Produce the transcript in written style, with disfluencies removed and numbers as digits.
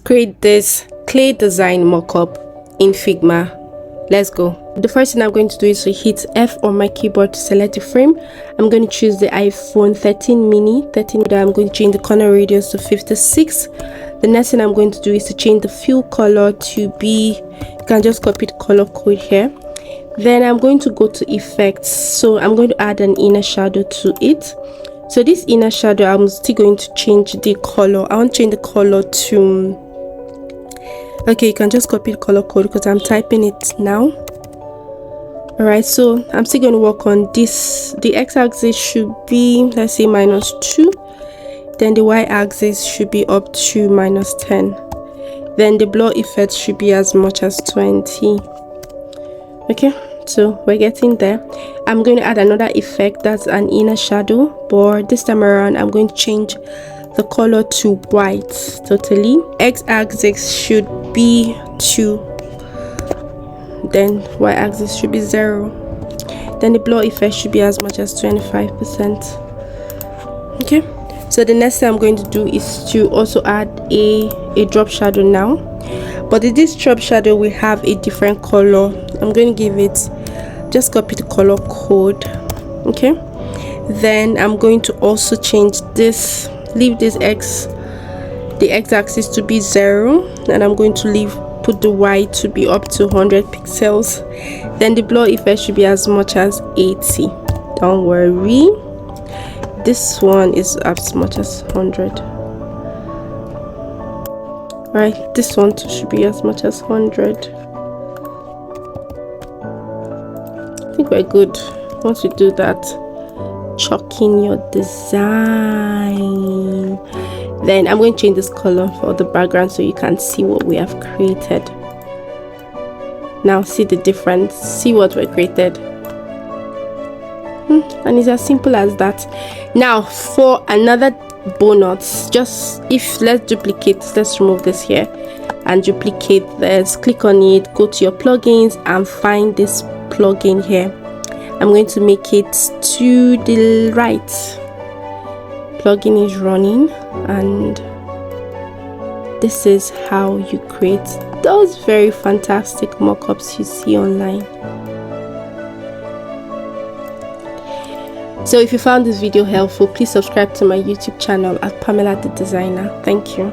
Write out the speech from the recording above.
create this clay design mockup in Figma. Let's go. The first thing I'm going to do is to hit F on my keyboard to select the frame. I'm going to choose the iPhone 13 mini. I'm going to change the corner radius to 56. The next thing I'm going to do is to change the fill color to be, you can just copy the color code here. Then I'm going to go to effects, so I'm going to add an inner shadow to it. So this inner shadow, I'm still going to change the color. I want to change the color to, okay, you can just copy the color code because I'm typing it now. Alright, so I'm still going to work on this. The x-axis should be, let's say, -2. Then the y-axis should be up to -10. Then the blur effect should be as much as 20. Okay, so we're getting there. I'm going to add another effect, that's an inner shadow, but this time around I'm going to change the color to white totally. X-axis should be 2, then y-axis should be 0. Then the blur effect should be as much as 25%. Okay, so the next thing I'm going to do is to also add a drop shadow now, but this drop shadow will have a different color. I'm going to give it, just copy the color code. Okay, then I'm going to also change this, leave this the x-axis to be 0, and I'm going to put the y to be up to 100 pixels. Then the blur effect should be as much as 80. Don't worry, this one is as much as 100. Right, this one too should be as much as 100. I think we're good. Once you do that, chalk in your design. Then I'm going to change this color for the background so you can see what we have created. Now see the difference, see what we created. And it's as simple as that. Now for another bonus, just let's remove this here and duplicate this. Click on it, go to your plugins and find this plugin here. I'm going to make it to the right. Plugin is running, and this is how you create those very fantastic mockups you see online. So if you found this video helpful, please subscribe to my YouTube channel at Pamela the Designer. Thank you.